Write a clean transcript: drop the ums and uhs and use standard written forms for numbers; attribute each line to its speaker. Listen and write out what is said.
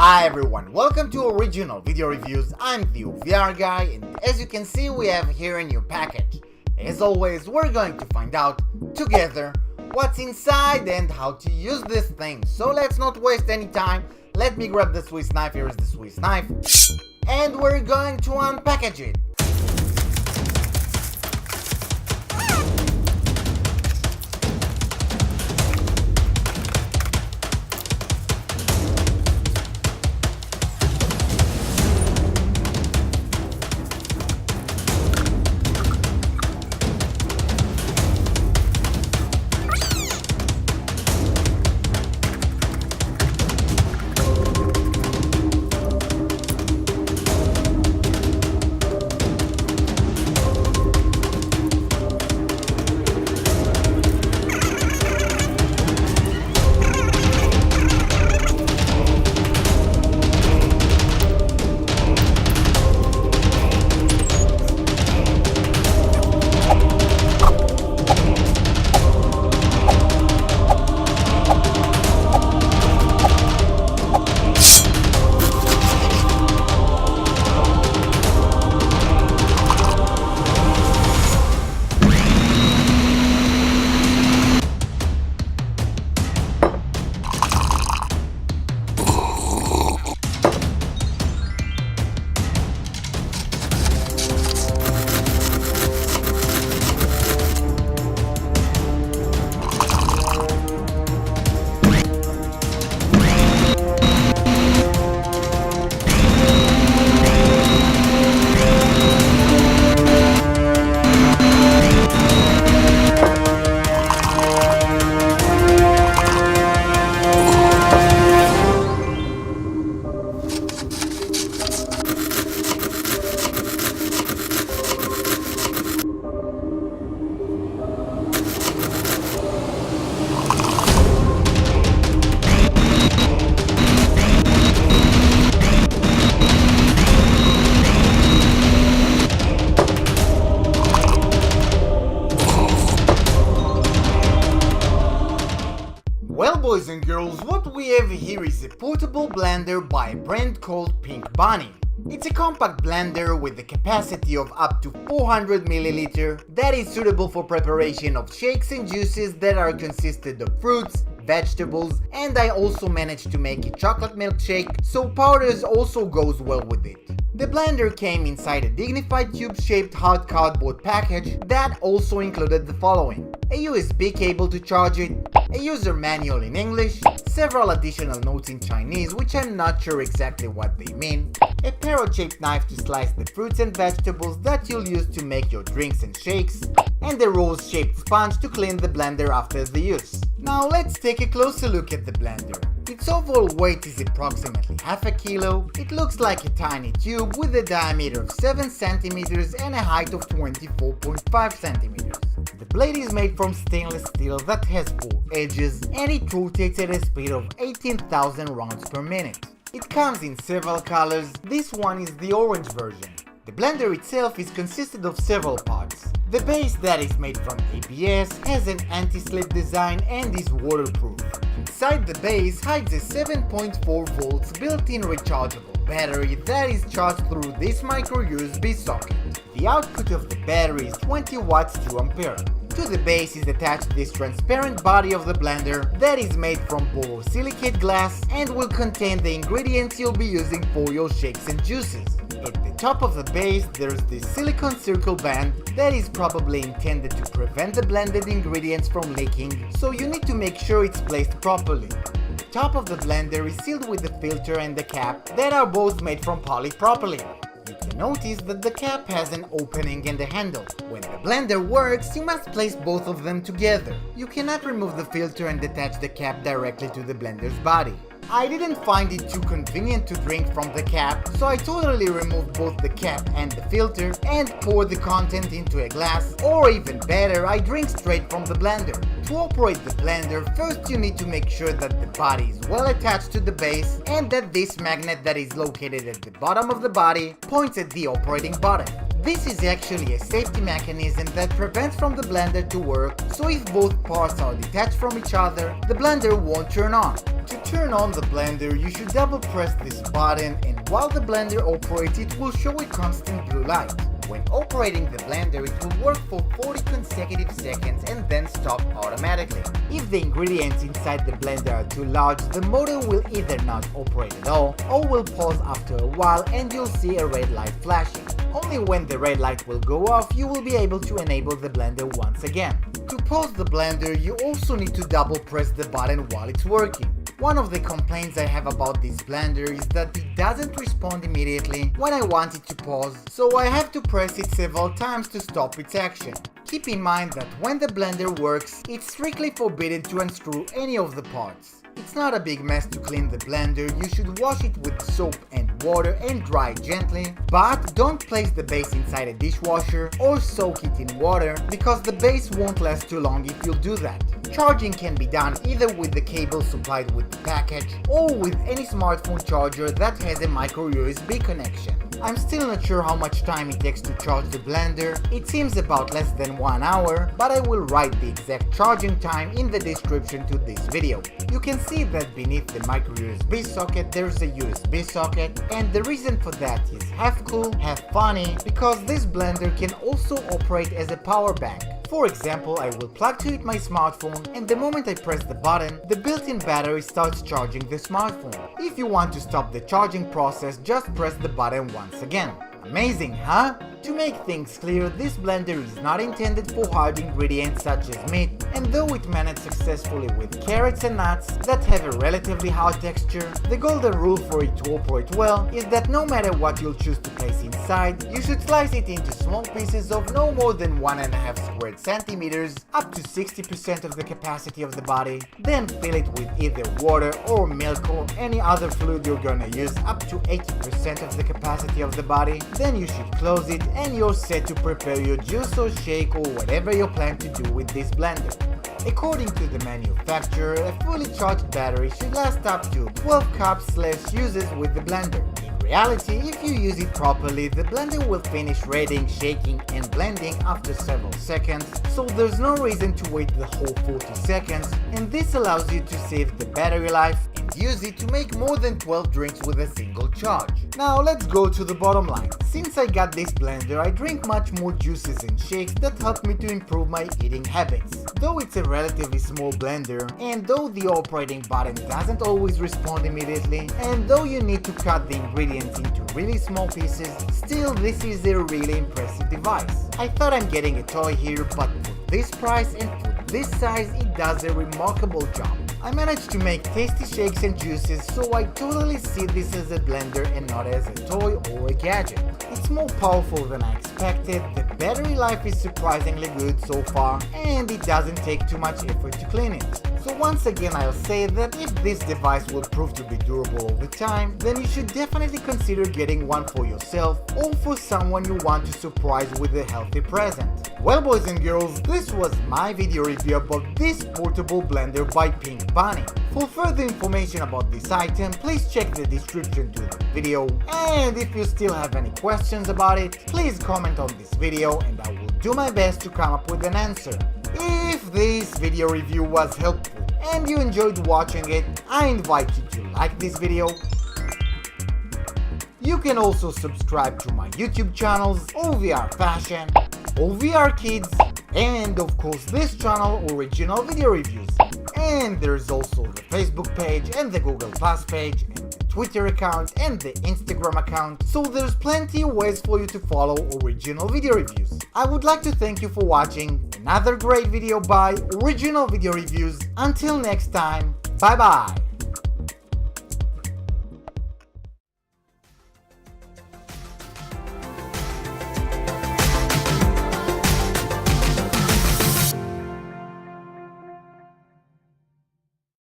Speaker 1: Hi everyone, welcome to Original Video Reviews. I'm the OVR guy, and as you can see we have here a new package. As always, we're going to find out together what's inside and how to use this thing. So let's not waste any time. Let me grab the Swiss knife. Here is the Swiss knife. And we're going to unpackage it. Well, boys and girls, what we have here is a portable blender by a brand called Pink Bunny. It's a compact blender with a capacity of up to 400 ml that is suitable for preparation of shakes and juices that are consisted of fruits, vegetables, and I also managed to make a chocolate milkshake, so powders also goes well with it. The blender came inside a dignified tube-shaped hard cardboard package that also included the following: a USB cable to charge it, a user manual in English, several additional notes in Chinese which I'm not sure exactly what they mean, a parrot-shaped knife to slice the fruits and vegetables that you'll use to make your drinks and shakes, and a rose-shaped sponge to clean the blender after the use. Now let's take a closer look at the blender. Its overall weight is approximately half a kilo. It looks like a tiny tube with a diameter of 7 centimeters and a height of 24.5 centimeters. The blade is made from stainless steel that has 4 edges, and it rotates at a speed of 18,000 rounds per minute. It comes in several colors. This one is the orange version. The blender itself is consisted of several parts. The base that is made from ABS has an anti-slip design and is waterproof. Inside the base hides a 7.4 volts built-in rechargeable battery that is charged through this micro USB socket. The output of the battery is 20 watts 2 ampere. To the base is attached this transparent body of the blender that is made from borosilicate glass and will contain the ingredients you'll be using for your shakes and juices. At the top of the base there's this silicone circle band that is probably intended to prevent the blended ingredients from leaking, so you need to make sure it's placed properly. The top of the blender is sealed with the filter and the cap that are both made from polypropylene. You can notice that the cap has an opening and a handle. When the blender works, you must place both of them together. You cannot remove the filter and attach the cap directly to the blender's body. I didn't find it too convenient to drink from the cap, so I totally removed both the cap and the filter and poured the content into a glass, or even better, I drink straight from the blender. To operate the blender, first you need to make sure that the body is well attached to the base and that this magnet that is located at the bottom of the body points at the operating button. This is actually a safety mechanism that prevents from the blender to work, so if both parts are detached from each other, the blender won't turn on. To turn on the blender, you should double press this button, and while the blender operates, it will show a constant blue light. When operating the blender, it will work for 40 consecutive seconds and then stop automatically. If the ingredients inside the blender are too large, the motor will either not operate at all or will pause after a while and you'll see a red light flashing. Only when the red light will go off, you will be able to enable the blender once again. To pause the blender, you also need to double press the button while it's working. One of the complaints I have about this blender is that it doesn't respond immediately when I want it to pause, so I have to press it several times to stop its action. Keep in mind that when the blender works, it's strictly forbidden to unscrew any of the parts. It's not a big mess to clean the blender, you should wash it with soap and water and dry it gently, but don't place the base inside a dishwasher or soak it in water because the base won't last too long if you'll do that. Charging can be done either with the cable supplied with the package or with any smartphone charger that has a micro USB connection. I'm still not sure how much time it takes to charge the blender. It seems about less than 1 hour, but I will write the exact charging time in the description to this video. You can see that beneath the micro USB socket there's a USB socket, and the reason for that is half cool, half funny, because this blender can also operate as a power bank. For example, I will plug to it my smartphone, and the moment I press the button, the built-in battery starts charging the smartphone. If you want to stop the charging process, just press the button once again. Amazing, huh? To make things clear, this blender is not intended for hard ingredients such as meat, and though it managed successfully with carrots and nuts that have a relatively hard texture, the golden rule for it to operate well is that no matter what you'll choose to place inside, you should slice it into small pieces of no more than 1.5 squared centimeters, up to 60% of the capacity of the body, then fill it with either water or milk or any other fluid you're gonna use up to 80% of the capacity of the body. Then you should close it and you're set to prepare your juice or shake or whatever you plan to do with this blender. According to the manufacturer, a fully charged battery should last up to 12 cups/uses with the blender. In reality, if you use it properly, the blender will finish reading, shaking and blending after several seconds, so there's no reason to wait the whole 40 seconds, and this allows you to save the battery life and use it to make more than 12 drinks with a single charge. Now let's go to the bottom line. Since I got this blender, I drink much more juices and shakes that help me to improve my eating habits. Though it's a relatively small blender, and though the operating button doesn't always respond immediately, and though you need to cut the ingredients into really small pieces, still this is a really impressive device. I thought I'm getting a toy here, but for this price and for this size, it does a remarkable job. I managed to make tasty shakes and juices, so I totally see this as a blender and not as a toy or a gadget. It's more powerful than I expected, the battery life is surprisingly good so far, and it doesn't take too much effort to clean it. So once again I'll say that if this device will prove to be durable over time, then you should definitely consider getting one for yourself or for someone you want to surprise with a healthy present. Well boys and girls, this was my video review about this portable blender by Pink Bunny. For further information about this item, please check the description to the video, and if you still have any questions about it, please comment on this video and I will do my best to come up with an answer. If this video review was helpful and you enjoyed watching it, I invite you to like this video. You can also subscribe to my YouTube channels, OVR Fashion, OVR Kids, and of course this channel, Original Video Reviews. And there's also the Facebook page and the Google Plus page and the Twitter account and the Instagram account, so there's plenty of ways for you to follow Original Video Reviews. I would like to thank you for watching another great video by Original Video Reviews. Until next time, bye bye!